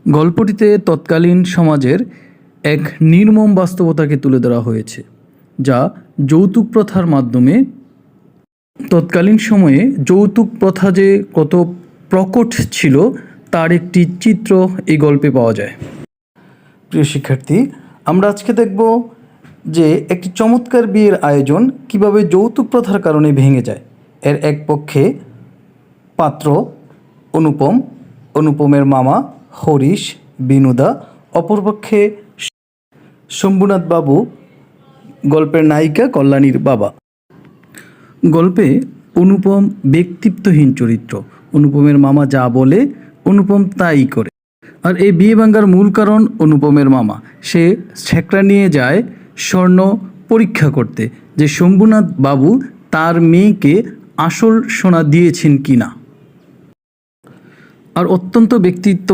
গল্পটিতে তৎকালীন সমাজের এক নির্মম বাস্তবতাকে তুলে ধরা হয়েছে, যা যৌতুক প্রথার মাধ্যমে তৎকালীন সময়ে যৌতুক প্রথা যে কত প্রকট ছিল তার একটি চিত্র এই গল্পে পাওয়া যায়। প্রিয় শিক্ষার্থী, আমরা আজকে দেখব যে একটি চমৎকার বিয়ের আয়োজন কিভাবে যৌতুক প্রথার কারণে ভেঙে যায়। এর এক পক্ষে পাত্র অনুপম, অনুপমের মামা হরিশ, বিনুদা, অপরপক্ষে শম্ভুনাথ বাবু, গল্পের নায়িকা কল্যাণীর বাবা। গল্পে অনুপম ব্যক্তিত্বহীন চরিত্র। অনুপমের মামা যা বলে অনুপম তাই করে। আর এই বিয়ে ভাঙার মূল কারণ অনুপমের মামা। সে ছেঁকড়া নিয়ে যায় স্বর্ণ পরীক্ষা করতে যে শম্ভুনাথ বাবু তার মেয়েকে আসল সোনা দিয়েছেন কিনা। আর অত্যন্ত ব্যক্তিত্ব